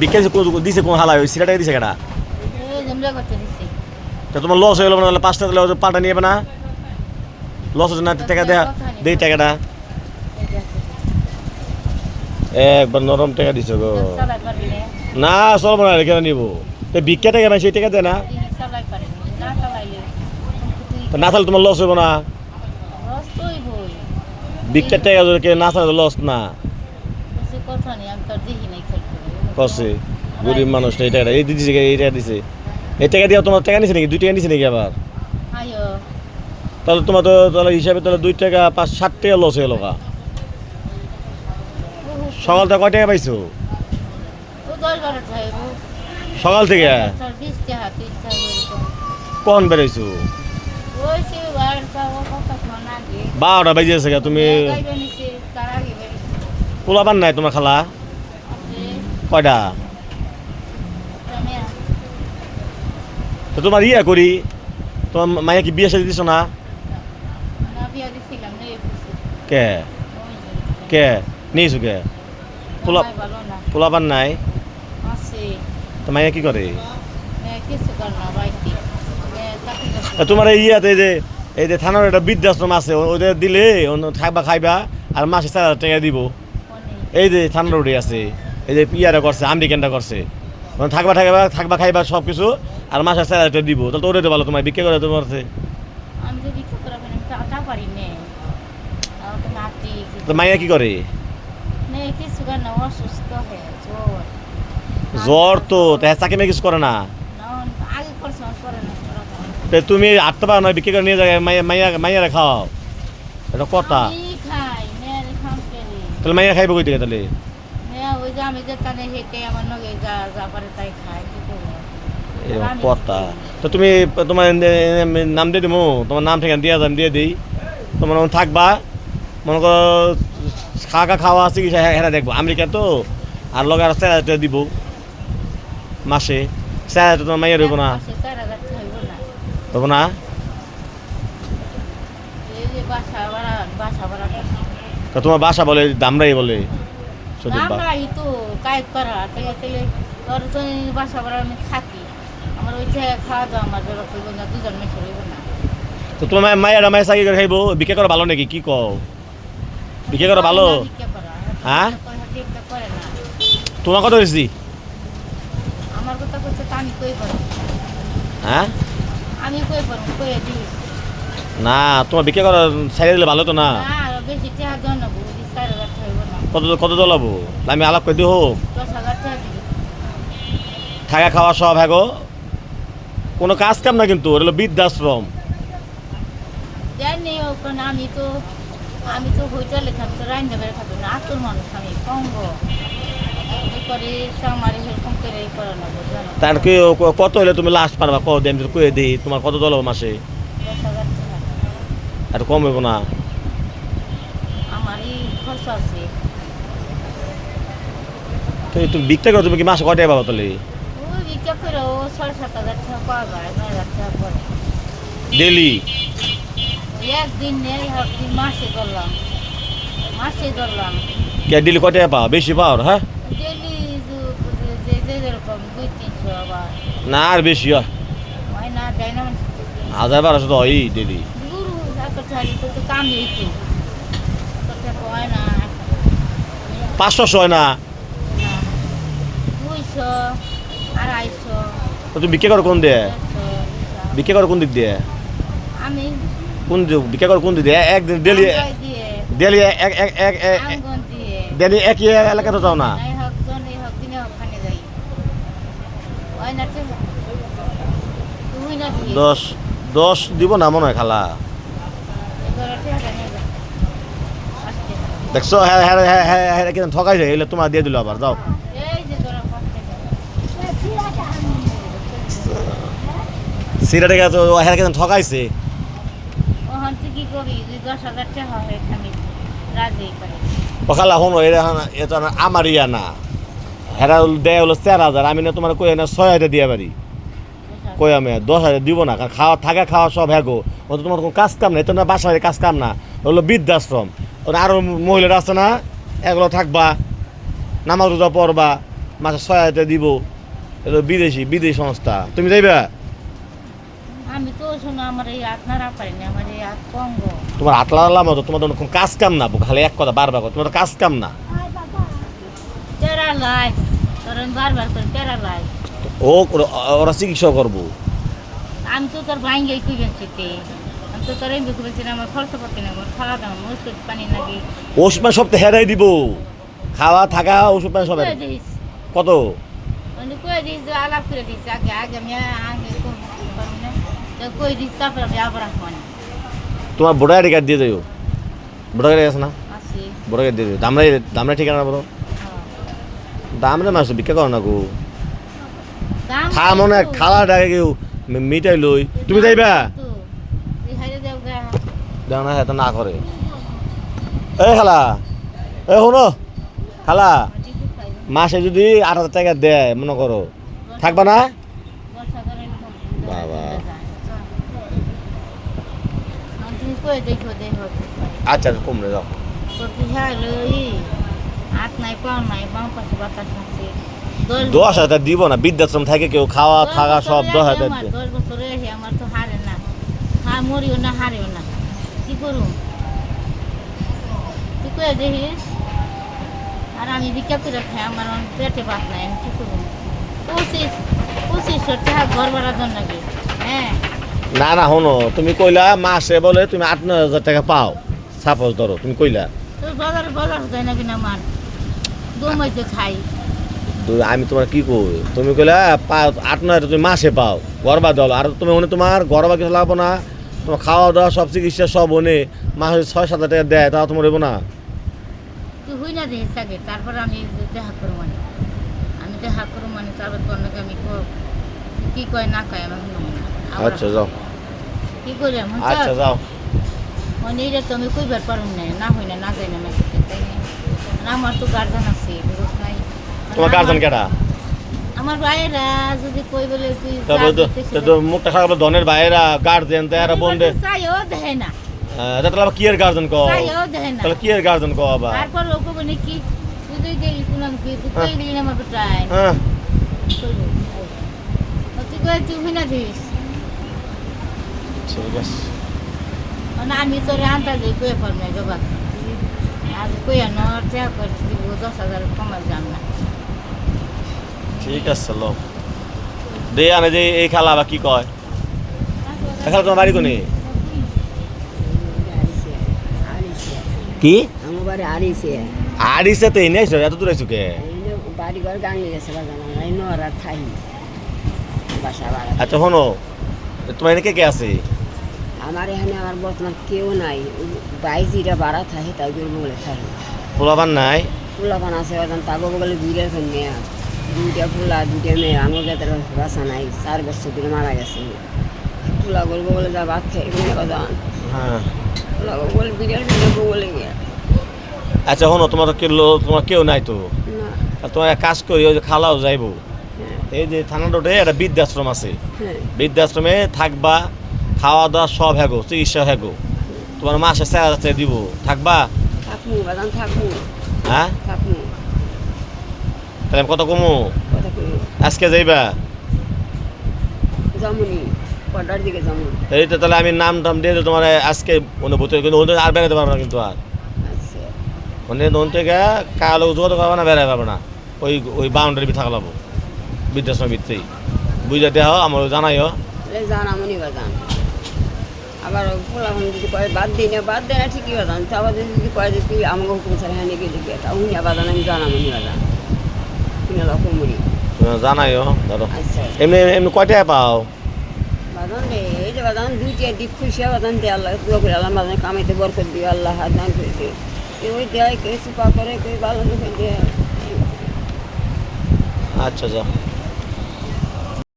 বিকেল দিছে কোন হালা ওই সিরাটাকে দিছে কেনা তা তোমার লস হয়ে গেল না, 5 টাকা পাল্টা নিয়ে না লস হচ্ছে না, টাকা দেয়া দেই টাকাটা একবার নরম টাকা দিছে গো। না চলবো না, কেন নিব ভিক্ষা টাকা নাই সেই টাকা দেয় না, না থাকলে তোমার লস হইব না, ভিক্ষার টাকা না থাকলে লস না কষে গরিব মানুষ এই টাকাটা এই দিছে এই টাকা দিছে, এই টাকা দিয়ে তোমার টাকা নিছে নাকি 2 টাকা নিছে নাকি আবার? তাহলে তোমার তো তাহলে হিসাবে তাহলে 2 টাকা 5-7 টাকা লস হয়ে গেল। সকাল থেকে কয় টাকা পাইছো? সকাল থেকে কোন বেরোইছো? 12টা বাজে আছে, তুমি পোলাপান নাই তোমার খালা কয়টা? তো তোমার ইয়া করি তোমার মাইয়া কি বিয়ে সাথে দিছ না? কে কে নিয়েছো কে? পোলাপান নাই তো মাইয়া কি করে? তোমার এই ইয়াতে এই যে থানার একটা বৃদ্ধাশ্রম আছে ওদের দিলে থাকবা খাইবা আর মাসে 4,000 টাকা দিব। এই যে থানার রোডে আছে, এই যে ইয়ারা করছে আমেরিকানটা করছে, থাকবা খাইবা সব কিছু আর মাসে 4,000 টাকা দিব। তাহলে তো ওরে তো ভালো, তোমার বিক্রি করে তোমার তো মাইয়া কি করে? জ্বর তো চাকি মেয়ে কিছু করে না, তুমি আটতে পারো না বিক্রি করে নিয়ে যায় মাইয়ারা খাও, এটা কথা। তাহলে মাইয়া খাইবে কই থেকে তাহলে? কথা তো তুমি তোমার নাম দিয়ে দিব, তোমার নাম ঠিকানা দিয়ে দিই, তোমার থাকবা মনে করো খাওয়া আছে কি হেরা দেখবো আমেরিকা তো, আর লগে আর 4,000 টাকা দিব মাসে। 4,000 তোমার মাইয়া রইব না, হবো না? তোমার বাসা বলে দামরাই বলে তো তোমার মায়ের মায়ের চাকরি করে খাইবো, বিক্রি করা ভালো নাকি? কি কও বিক্রি করা ভালো? হ্যাঁ তোমার কত বেশি? হ্যাঁ না তোমার বিক্রি করা ছাড়িয়ে দিলে ভালো তো না? কত কত দলাবো আমি আলাপ করে দিই হোক, থাকা খাওয়া সব হ্যাঁ গো, কোনো কাজ কাম না কিন্তু ওটা হলো বৃদ্ধাশ্রম। আমি তো হোটেলে থাকতো রান্না বেড়ে থাকতো না, আতুর মানুষ আমি কঙ্গ তার কি কত হলে তুমি লাস্ট পারবা কত দিন কয়ে দিই তোমার কত দল মাসে? একটু কম হইব না? তুমি বিক্রি করো, তুমি কি মাসে কয়টাই পাবো তাহলে? ডেলি কে ডেলি কয়টাই পাও? বেশি পাও? হ্যাঁ না আর বেশি হয় 1,000-1,200 তো হয় ডেলি। 500 হয় না? তুমি বিক্রি করো কোন দিয়ে? বিক্রি করো কোন দিক দিয়ে? কোন বিক্রি করো কোন দিক দিয়ে? একদিন ডেলি ডেলি ডেলি একই এলাকা তো যাও না? 10 দিব না মনে হয় খালা, দেখছো? হ্যাঁ হ্যাঁ হ্যাঁ হ্যাঁ হ্যাঁ কিন্তু ঠকাই যায়, এলে তোমার দিয়ে দিল আবার যাও। সিরাটাকে তো হ্যাঁ কিন্তু ঠকাইছে। খালা শোনো এটা আমার ইয়া না, হেরা দেয় হলো 4,000, আমি না তোমার কই না 6,000 দিয়ে পারি, কই আমি 10,000 দিব না, কারণ থাকা খাওয়া সব হ্যাঁ গো, ও তো তোমার কোনো কাজ কাম না, এটা না বাসায় কাজ কাম না, হলো বৃদ্ধাশ্রম। আরো মহিলারা আছে না, এগুলো থাকবা নামাজ রোজা পড়বা মাসে 6,000 দিব, এটা বিদেশি সংস্থা, তুমি যাইবা? আমি তো শোনো আমার এই হাত নাড়া পারি না, আমার এই হাত কঙ্গ। তোমার হাত লাগালাম তো, তোমার তো কোনো কাজ কাম না, খালি এক কথা বারবার কথা, তোমার তো কাজ কাম না। প্যারালাইজ, তোর আমি বারবার করে প্যারালাইজ। ওরা চিকিৎসা করবো। আমি তো তোর ভাঙ্গে কি বেঁচেতে, আমি তো তোর এমনি বেঁচে আমার খরচা পাতি না, আমার খাওয়া দাওয়া ওষুধ পানি লাগে। ওষুধ পানি সব তো হেরাই দিব, খাওয়া থাকা ওষুধ পানি সব হেরাই। দিস কত? মানে কয়ে দিস, আলাপ করে দিস আগে আগে আমি আগে পারবো না, তো কই দিস তারপরে আমি আবার আসবানি। তোমার ভোটার আইডি কার্ড দিয়ে যাও, ভোটার আইডি আছে না? আসি ভোটার কার্ড দিয়ে যাও, দামরা ঠিকানা বলো। দামরা মাস ভিক্ষা করো না গো, খা মনে খাওয়া ডাকে কেউ মিটাই লই, তুমি যাইবা? যাও না, হ্যাঁ না করে। এ খালা, এ শোনো খালা, মাসে যদি 8,000 টাকা দেয় মনে করো, থাকবা না? বাবা আচ্ছা কমরে যাও। হাত নাই পাও নাই, বাম পাশে বাতাস আছে। 10,000 দিব না, বৃদ্ধাশ্রম থাকে কেউ খাওয়া থাকা সব 10,000 দিয়ে। 10 বছর হয়েছে আমার তো হারে না, মরিও না হারেও না, কি করুম তুই কয়ে দেখিস। আর আমি ভিক্ষা করে খাই, আমার পেটে ভাত নাই, আমি কি করুম? 2500 টাকা ঘর ভাড়ার জন্য নাকি? হ্যাঁ না না শোনো, তুমি কইলা মাসে বলে তুমি 8-9,000 টাকা পাও, সাপোজ ধরো তুমি কইলা। তো বাজার যায় নাকি না আমার দমাইতে খাই। আমি তোমার কি কই, তুমি কইলা 8-9,000 তুমি মাসে পাও, গরবা দল, আর তুমি মনে তোমার গরবা কিছু লাগবো না, তোমার খাওয়া দাওয়া সব চিকিৎসা সব হনে মাসে 6-7,000 টাকা দেয়, তা তোমার হইব না? তুই হই না দেখিস আগে, তারপর আমি দেখা করবো মানে, আমি দেখা করবো মানে তারপর তোর নাকি আমি কি কয় না কয় আমার শুনবো না। আচ্ছা যাও, কি করি আমি আচ্ছা যাও। মানে এইটা তো আমি কইবার পারুম না হই না যাই না কিছু, তাই না? আর আমার তো গার্জেন আছে, বুঝছ নাই? তোমার গার্জেন কেডা? আমার ভাইয়েরা যদি কই বলে তুই তো মুখটা খারাপ, ধনের ভাইয়েরা গার্জেন তারা বন্ধে চাইও দেয় না, তাহলে কি এর গার্জেন কও? চাইও দেয় না, তাহলে কি এর গার্জেন কও আবার? তারপর ও কবে নাকি তুই তুই গেলি শুনলাম কি তুই কই গেলি না আমার বেটায়, হ্যাঁ তুই কই তুই হই না দিস। ঠিক আছে, মানে আমি তোর আনতা দিয়ে কয়ে পারব না জবাব, আর কইয়া নটা করে দিব 10,000 কমার যাম না। ঠিক আছে লো দে আনে যে এই খালা বা কি কয়, খালা তোমার বাড়ি কোনে? কি আমার বাড়ি আড়িছে আড়িছে তো এনে আইছো, এত দূর আইছো কে? বাড়ি ঘর গাঙে গেছে নরা থাই বাসা বাড়া। আচ্ছা শোনো, তোমার এনে কে কে আছে? আমার এখানে আমার বর্তমান কেউ নাই, বাইজিরা বাড়া থাকে তাই বলে থাকে। পোলাপান নাই? পোলাপান আছে তাগো বলে দুইটার মেয়ে, 2টা পোলা 2টা মেয়ে, আমার গেতে বাসা নাই, 4 বছর ধরে মারা গেছে। পোলা গল্প বলে যা ভাত খাই বাজান, হ্যাঁ পোলা বলে বিড়াল বলে গিয়া। আচ্ছা শোনো, তোমার কেউ নাই তো, না আর তোমার এক কাজ করি, ওই যে খালাও যাইবো, এই যে থানা রোডে একটা বৃদ্ধাশ্রম আছে, হ্যাঁ বৃদ্ধাশ্রমে থাকবা, খাওয়া দাওয়া সব হ্যাগো, চিকিৎসা হ্যাগো, তোমার মাসে 4,000 টাকা দিব, থাকবা? থাকবো বাজান থাকবো, হ্যাঁ থাকবো তাহলে আমি কত কমু? কথা কই আজকে যাইবা? জামুনি কটার দিকে জামুনি। এই তো তাহলে আমি নাম টাম দিয়ে দিই তোমার আজকে অনুভূতি, কিন্তু ওদের আর বেড়াতে পারবো না, কিন্তু আর আচ্ছা মানে নন থেকে কালো যোগাযোগ পাবো না, বেড়াতে পারবো না, ওই বাউন্ডারি থাকা লাগবো বৃদ্ধাশ্রমের ভিতরেই, বুঝা দেওয়া আমার জানাইও। জানামনি বাজান, আবার পোলাপান যদি কয় বাদ দিই না, বাদ দেয় না ঠিকই বাজান, তো আবার যদি কয় যে তুই আমাকে হুকুম ছাড়া হ্যাঁ গেলি গিয়ে তা উনি বাজান আমি জানামনি বাজান কিনা রকমরি তুমি জানাইও ধরো। আচ্ছা এমনি এমনি কয়টা পাও? বাজান রে এই যে বাজান 2টা দিক খুশি বাজান দিয়ে আল্লাহ দোয়া করে আল্লাহ বাজান কামাইতে বরকত দিয়ে আল্লাহ হাজান করেছে, কেউ দেয় কেউ সুপা করে কেউ ভালো দেখে দেয়। আচ্ছা যাও।